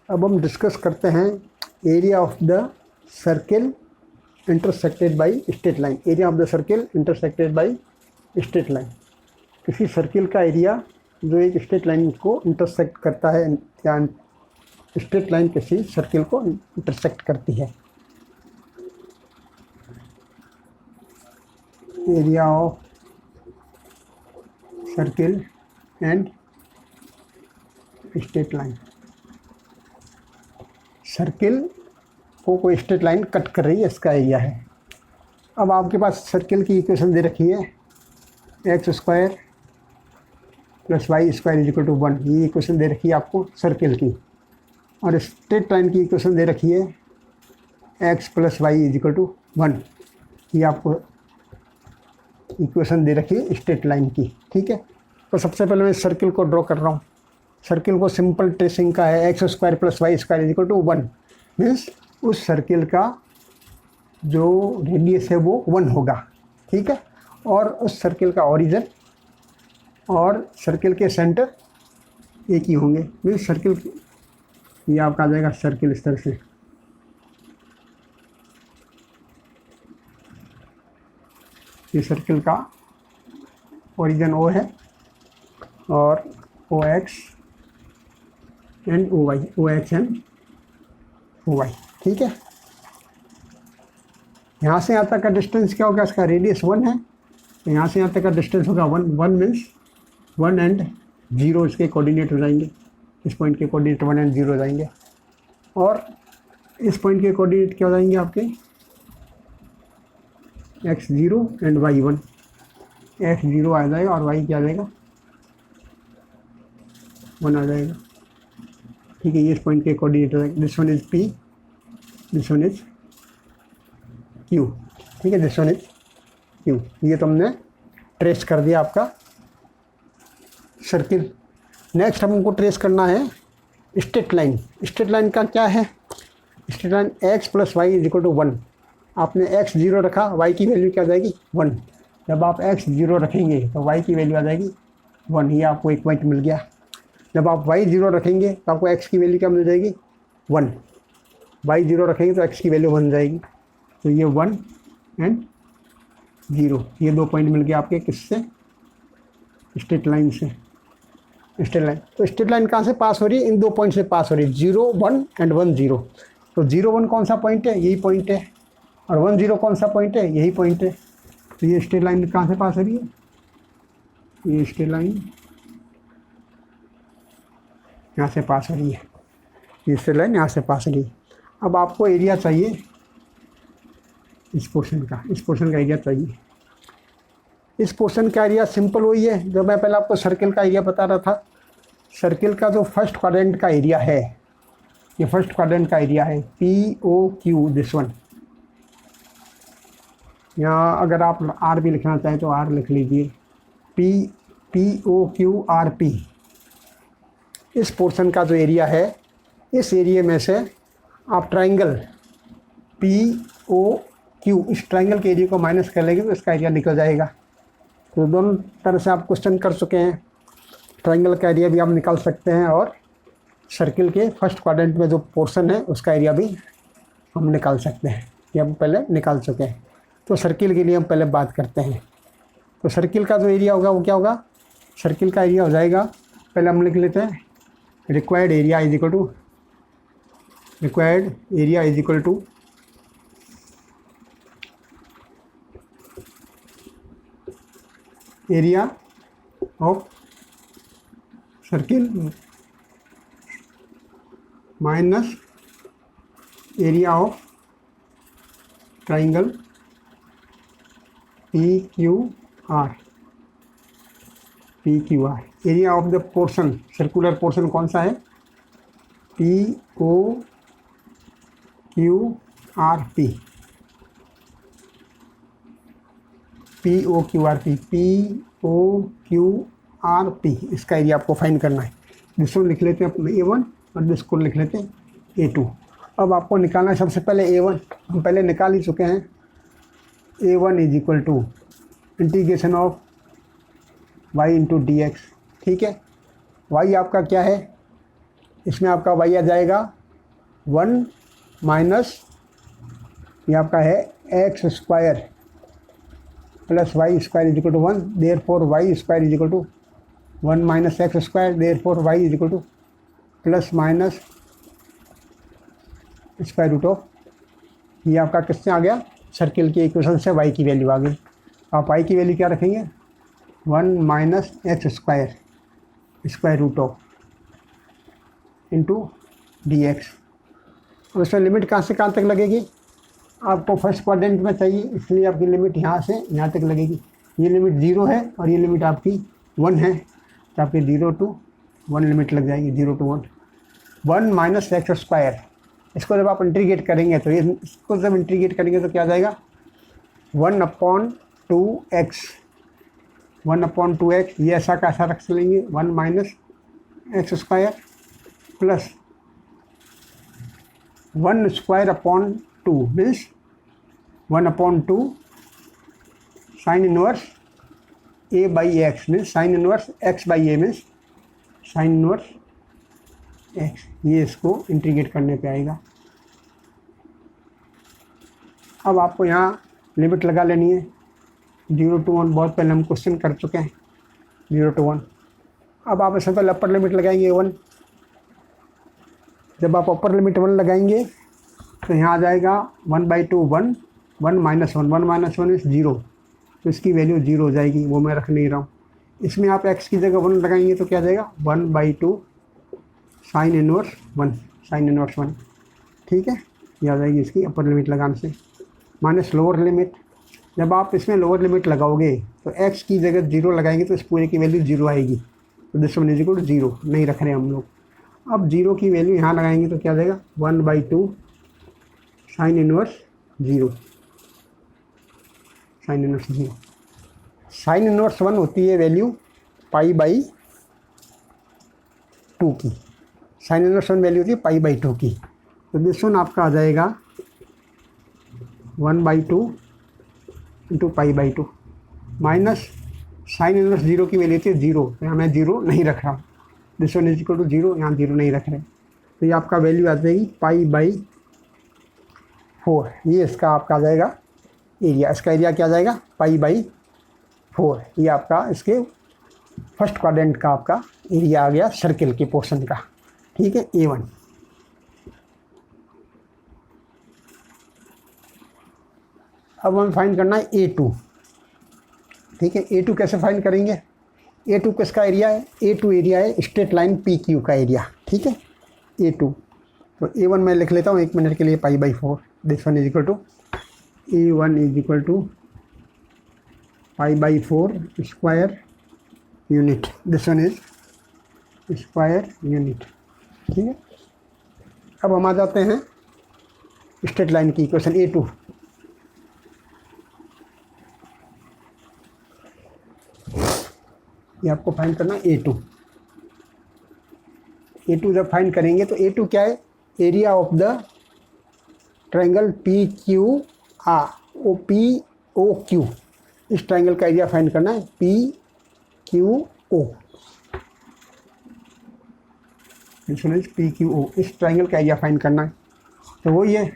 अब हम डिस्कस करते हैं area of the circle intersected by straight line. Area of the circle intersected by straight line, किसी circle का एरिया जो एक स्ट्रेट लाइन को इंटरसेक्ट करता है, या स्ट्रेट लाइन किसी सर्किल को इंटरसेक्ट करती है। Area of circle and straight line, circle को कोई स्ट्रेट लाइन कट कर रही है, इसका एरिया है। अब आपके पास सर्किल की इक्वेशन दे रखी है x² + y² = 1, ये इक्वेशन दे रखी है आपको सर्किल की। और स्ट्रेट लाइन की इक्वेशन दे रखी है x + y = 1, ये आपको इक्वेशन दे रखी है स्ट्रेट लाइन की। ठीक है, तो सबसे पहले मैं सर्किल को ड्रॉ कर रहा हूँ। सर्किल को सिंपल ट्रेसिंग का है x² + y² = 1, मीन्स उस सर्किल का जो रेडियस है वो 1 होगा। ठीक है, और उस सर्किल का ओरिजिन और सर्किल के सेंटर एक ही होंगे, मीन्स सर्किल, ये आपका आ जाएगा सर्किल इस तरह से। ये सर्किल का ओरिजिन O है और OX and OY, OX and OY। ठीक है, यहाँ से यहाँ तक का डिस्टेंस क्या होगा, इसका रेडियस 1 है, तो यहाँ से यहाँ तक का डिस्टेंस होगा 1। 1 मीन्स 1 एंड 0 इसके कोऑर्डिनेट हो जाएंगे, इस पॉइंट के कोऑर्डिनेट 1 एंड 0 हो जाएंगे। और इस पॉइंट के कोऑर्डिनेट क्या हो जाएंगे आपके x0 एंड y1, x0 आ जाएगा और y क्या आ जाएगा 1 आ जाएगा। ठीक है, ये इस पॉइंट के कोऑर्डिनेट हो जाएगा। This one is P, this one is Q। ठीक है, दिस वन इज Q। ये तो हमने ट्रेस कर दिया आपका सर्किल। नेक्स्ट हमको ट्रेस करना है स्ट्रेट लाइन। स्ट्रेट लाइन का क्या है, स्ट्रेट लाइन x + y = 1। आपने x0 रखा, y की वैल्यू क्या आ जाएगी 1। जब आप x0 रखेंगे तो y की वैल्यू आ जाएगी 1, ये आपको एक पॉइंट मिल गया। जब आप y0 रखेंगे तो आपको x की वैल्यू क्या मिल जाएगी 1, y0 रखेंगे तो x की वैल्यू 1 जाएगी। तो ये 1 एंड 0, ये 2 पॉइंट मिल गए आपके किससे, स्ट्रेट लाइन से। स्ट्रेट लाइन, तो स्ट्रेट लाइन कहाँ से पास हो रही है, इन 2 पॉइंट से पास हो रही है, 0 1 एंड 1 0। तो 0 1 कौन सा पॉइंट है, यही पॉइंट है, और 1 0 कौन सा पॉइंट है, यही पॉइंट है। तो ये स्ट्रेट लाइन कहाँ से पास हो रही है, ये स्ट्रेट लाइन यहाँ से पास हो रही है, ये स्ट्रेट लाइन यहाँ से पास हो रही है। अब आपको एरिया चाहिए इस पोर्शन का, इस पोर्शन का एरिया चाहिए। इस पोर्शन का एरिया सिंपल वही है जो मैं पहले आपको सर्किल का एरिया बता रहा था। सर्किल का जो फर्स्ट क्वाड्रेंट का एरिया है, ये फर्स्ट क्वाड्रेंट का एरिया है POQ, दिस वन। यहाँ अगर आप R भी लिखना चाहें तो R लिख लीजिए, POQRP। इस पोर्शन का जो एरिया है, इस एरिया में से आप ट्राइंगल POQ, इस ट्राइंगल के एरिया को माइनस कर लेंगे तो इसका एरिया निकल जाएगा। तो दोनों तरह से आप क्वेश्चन कर चुके हैं, ट्राइंगल का एरिया भी आप निकाल सकते हैं और सर्किल के फर्स्ट क्वाड्रेंट में जो पोर्शन है उसका एरिया भी हम निकाल सकते हैं, ये हम पहले निकाल चुके हैं। तो सर्किल के लिए हम पहले बात करते हैं। तो सर्किल का जो एरिया होगा वो क्या होगा, सर्किल का एरिया हो जाएगा, पहले हम लिख लेते हैं required area is equal to, required area is equal to area of circle minus area of triangle PQR। Area of the portion, circular portion कौन सा है, POQRP। इसका एरिया आपको फाइंड करना है। जिसको लिख लेते हैं A1 और जिसको लिख लेते हैं A2। अब आपको निकालना है सबसे पहले A1, हम पहले निकाल ही चुके हैं। A1 is equal to integration of y into dx। ठीक है, y आपका क्या है इसमें आपका वाई आ जाएगा 1 माइनस, ये आपका है x square plus y square is equal to 1, therefore y square is equal to 1 minus x square, therefore y is equal to plus minus square root of, ये आपका किससे आ गया, circle के equation से Y की value आ गई। आप Y की वैल्यू क्या रखेंगे, 1 minus x square square root of into d x. और उसमें लिमिट कहाँ से कहाँ तक लगेगी, आपको फर्स्ट क्वाड्रेंट में चाहिए, इसलिए आपकी लिमिट यहाँ से यहाँ तक लगेगी। ये लिमिट 0 है और ये लिमिट आपकी 1 है, तो आपकी 0 to 1 लिमिट लग जाएगी, 0 to 1। 1 माइनस एक्स स्क्वायर, इसको जब आप इंटीग्रेट करेंगे तो ये, इसको जब इंटीग्रेट करेंगे तो क्या आ जाएगा, 1/2x, 1/2x, ये ऐसा का ऐसा रख लेंगे, 1 minus x square plus 1 square upon 2 means 1/2 sine inverse a by x means sine inverse x by A means sine inverse x। ये इसको इंटीग्रेट करने पे आएगा। अब आपको यहाँ लिमिट लगा लेनी है 0 to 1, बहुत पहले हम क्वेश्चन कर चुके हैं 0 to 1। अब आप इससे पहले अपर लिमिट लगाएंगे 1, जब आप अपर लिमिट 1 लगाएंगे तो यहाँ आ जाएगा 1/2 1, 1 माइनस 1, 1 माइनस 1 इज़ 0, तो इसकी वैल्यू 0 हो जाएगी, वो मैं रख नहीं रहा हूँ। इसमें आप x की जगह 1 लगाएंगे तो क्या आ जाएगा, 1/2 साइन इनवर्स 1, साइन इनवर्स 1, ठीक है, ये आ जाएगी इसकी अपर लिमिट लगाने से। माइनस लोअर लिमिट, जब आप इसमें लोअर लिमिट लगाओगे तो x की जगह 0 लगाएंगे तो इस पूरे की वैल्यू 0 आएगी, तो this one is equal to 0 नहीं रख रहे हम लोग। अब 0 की वैल्यू यहाँ लगाएंगे तो क्या आ जाएगा, 1/2 sine inverse 0, sine inverse 0। Sine inverse 1 होती है वैल्यू π/2 की, साइन इनवर्स 1 वैल्यू होती है π/2 की, तो दिस वन आपका आ जाएगा 1/2 इंटू π/2 माइनस साइन इनवर्स 0 की वैल्यू थी 0, तो यहाँ मैं 0 नहीं रख रहा हूँ, this one is equal to 0, यहाँ 0 नहीं रख रहे, तो ये आपका वैल्यू आ जाएगी π/4। ये इसका आपका आ जाएगा एरिया, इसका एरिया क्या आ जाएगा, π/4। ये आपका इसके फर्स्ट क्वाड्रेंट का आपका एरिया आ गया सर्किल के पोर्शन का, ठीक है, A1। अब हमें फाइंड करना है A2, ठीक है। A2 कैसे फाइंड करेंगे, A2 किसका एरिया है, A2 एरिया है स्ट्रेट लाइन PQ का एरिया, ठीक है, A2। तो A1 मैं लिख लेता हूँ 1 मिनट के लिए π/4, this one is equal to A1 is equal to π/4 square unit, this one is square unit, ठीक है। अब हम आ जाते हैं स्ट्रेट लाइन की इक्वेशन A2। ये आपको फाइंड करना A2। A2 जब फाइंड करेंगे तो A2 क्या है, area of the triangle PQQ, इस ट्रायंगल का एरिया फाइंड करना है PQO, PQO, इस ट्रायंगल का एरिया फाइंड करना है। तो वो ये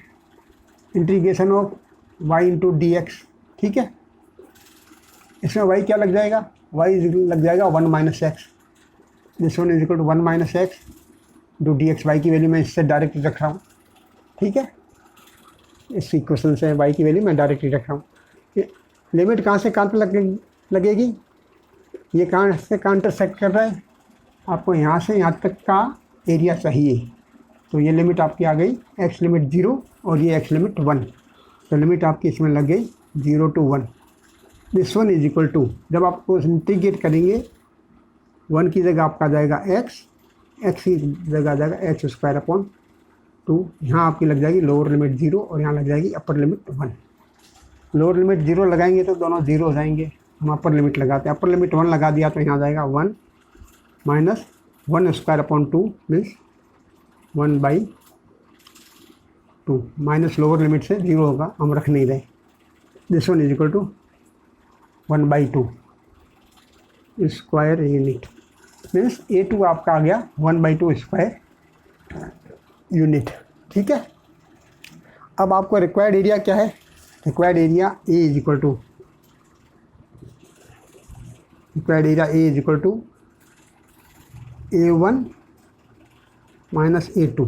integration of y into d x, ठीक है। इसमें y क्या लग जाएगा, y लग जाएगा 1 minus x, this one is equal to 1 minus x do d x. Y की वैल्यू मैं इससे डायरेक्ट रख रहा हूँ, ठीक है, इस इक्वेशन से y की वैल्यू मैं डायरेक्ट रख रहा हूँ। लिमिट कहाँ से कहाँ तक लगेगी, ये कहाँ से कहाँ इंटरसेक्ट कर रहा है, आपको यहाँ से यहाँ तक का एरिया चाहिए, तो ये लिमिट आपकी आ गई x लिमिट 0 और ये x लिमिट 1, तो लिमिट आपकी इसमें लग गई 0 to 1। This one is equal to, जब आपको इंटीग्रेट करेंगे 1 की जगह आपका आ जाएगा x की जगह आ जाएगा x स्क्वायर अपॉन 2, यहाँ आपकी लग जाएगी लोअर लिमिट 0 और यहाँ लग जाएगी अपर लिमिट 1। लोअर लिमिट 0 लगाएंगे तो दोनों 0 हो जाएंगे, हम अपर लिमिट लगाते हैं, अपर लिमिट 1 लगा दिया तो यहाँ आ जाएगा 1 minus 1 square upon 2 means 1/2, minus lower limit से 0 होगा, हम रख नहीं रहे। This one is equal to 1/2 square unit means A2 आपका आ गया 1/2 स्क्वायर यूनिट। ठीक है, अब आपको रिक्वायर्ड एरिया क्या है? Required area A is equal to A1 minus A2।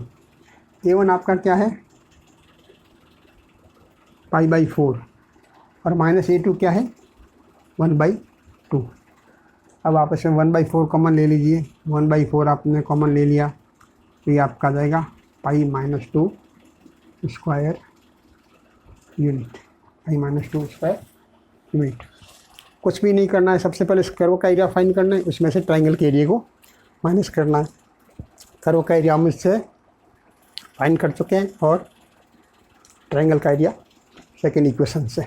A1 आपका क्या है? π/4 और माइनस A2 क्या है? 1/2। अब आप इसमें 1/4 कॉमन ले लीजिए। 1/4 आपने कॉमन ले लिया तो ये आपका आ जाएगा π-2 स्क्वायर यूनिट। π-2 square unit. कुछ भी नहीं करना है, सबसे पहले इस कर्व का एरिया फाइंड करना है, उसमें से ट्रायंगल के एरिया को माइनस करना है। कर्व का एरिया हम इससे फाइंड कर चुके हैं और ट्रायंगल का एरिया सेकेंड इक्वेशन से।